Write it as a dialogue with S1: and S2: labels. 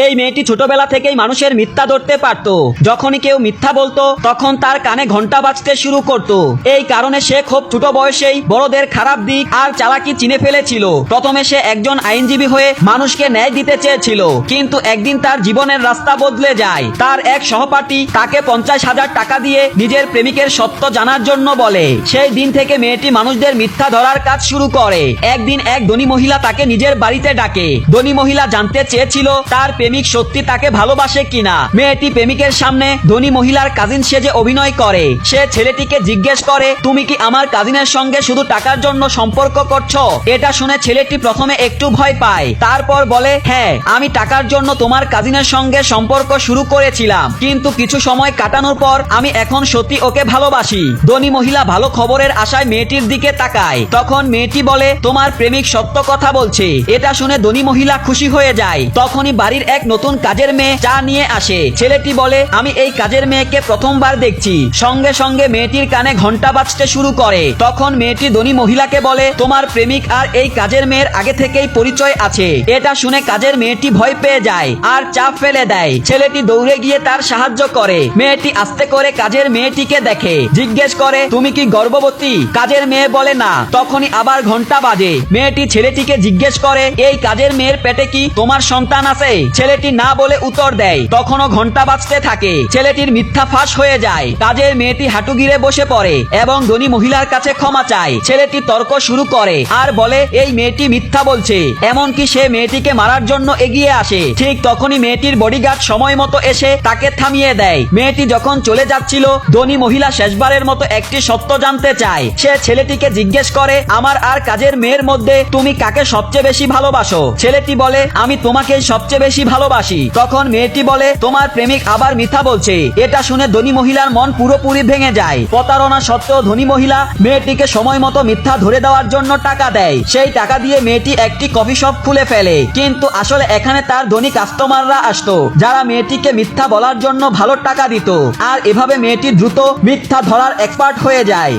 S1: এই মেয়েটি ছোটবেলা থেকেই মানুষের মিথ্যা ধরতে পারত। যখনই কেউ মিথ্যা বলতো তখন তার কানে ঘন্টা বাজতে শুরু করত। এই কারণে সে খুব ছোট বয়সেই বড়দের খারাপ দিক আর চালাকি চিনে ফেলেছিল। প্রথমে সে একজন আইনজীবী হয়ে মানুষকে ন্যায় দিতে চেয়েছিল, কিন্তু একদিন তার জীবনের রাস্তা বদলে যায়। তার এক সহপাঠী তাকে 50,000 টাকা দিয়ে নিজের প্রেমিকের সত্য জানার জন্য বলে। সেই দিন থেকে মেয়েটি মানুষদের মিথ্যা ধরার কাজ শুরু করে। একদিন এক ধনী মহিলা তাকে নিজের বাড়িতে ডাকে। ধনী মহিলা জানতে চেয়েছিল তার প্রেমিক সত্যি তাকে ভালোবাসে কিনা। মেয়েটি প্রেমিকের সামনে ধনী মহিলার কাজিন সেজে অভিনয় করে। সে ছেলেটিকে জিজ্ঞেস করে, তুমি কি আমার কাজিনের সঙ্গে শুধু টাকার জন্য সম্পর্ক করছো? এটা শুনে ছেলেটি প্রথমে একটু ভয় পায়, তারপর বলে, হ্যাঁ, আমি টাকার জন্য তোমার কাজিনের সঙ্গে সম্পর্ক শুরু করেছিলাম, কিন্তু কিছু সময় কাটানোর পর আমি এখন সত্যি ওকে ভালোবাসি। ধনী মহিলা ভালো খবরের আশায় মেয়েটির দিকে তাকায়। তখন মেয়েটি বলে, তোমার প্রেমিক সত্য কথা বলছে। এটা শুনে ধনী মহিলা খুশি হয়ে যায়। তখনই বাড়ির এক নতুন কাজের মেয়ে চা নিয়ে আসে। ছেলেটি বলে, আমি এই কাজের মেয়েকে প্রথমবার দেখছি। সঙ্গে সঙ্গে মেয়েটির কানে ঘন্টা বাজতে শুরু করে। তখন মেয়েটি ধনী মহিলাকে বলে, তোমার প্রেমিক আর এই কাজের মেয়ের আগে থেকেই পরিচয় আছে। এটা শুনে কাজের মেয়েটি ভয় পেয়ে যায় আর চা ফেলে দেয়। ছেলেটি দৌড়ে গিয়ে তার সাহায্য করে। মেয়েটি আস্তে করে কাজের মেয়েটিকে দেখে, জিজ্ঞেস করে, তুমি কি গর্ভবতী? কাজের মেয়ে বলে না। তখনই আবার ঘন্টা বাজে। মেয়েটি ছেলেটিকে জিজ্ঞেস করে, এই কাজের মেয়ের পেটে কি তোমার সন্তান আছে? ছেলেটি না বলে উত্তর দেয়। তখনও ঘন্টা বাজতে থাকে। ছেলেটির মিথ্যা ফাঁস হয়ে যায়। কাজের মেয়েটি হাঁটু গিরে বসে পড়ে এবং ধনী মহিলার কাছে ক্ষমা চায়। ছেলেটি তর্ক শুরু করে আর বলে, এই মেয়েটি মিথ্যা বলছে। এমনকি সে মেয়েটিকে মারার জন্য এগিয়ে আসে। ঠিক তখনই মেয়েটির বডিগার্ড সময় মতো এসে তাকে থামিয়ে দেয়। মেয়েটি যখন চলে যাচ্ছিল, ধনী মহিলা শেষবারের মতো একটি সত্য জানতে চায়। সে ছেলেটিকে জিজ্ঞেস করে, আমার আর কাজের মেয়ের মধ্যে তুমি কাকে সবচেয়ে বেশি ভালোবাসো? ছেলেটি বলে, আমি তোমাকেই সবচেয়ে বেশি ভালোবাসি। তখন মেয়েটি বলে, তোমার প্রেমিক আবার মিথ্যা বলছে। এটা শুনে ধনী মহিলার মন পুরোপুরি ভেঙে যায়। প্রতারণা সত্ত্বেও ধনী মহিলা মেয়েটিকে সময় মতো মিথ্যা ধরে দেওয়ার জন্য টাকা দেয়। সেই টাকা দিয়ে মেয়েটি একটি কফি শপ খুলে ফেলে, কিন্তু আসলে এখানে তার ধনী কাস্টমাররা আসতো, যারা মেয়েটিকে মিথ্যা বলার জন্য ভালো টাকা দিত। আর এভাবে মেয়েটি দ্রুত মিথ্যা ধরার এক্সপার্ট হয়ে যায়।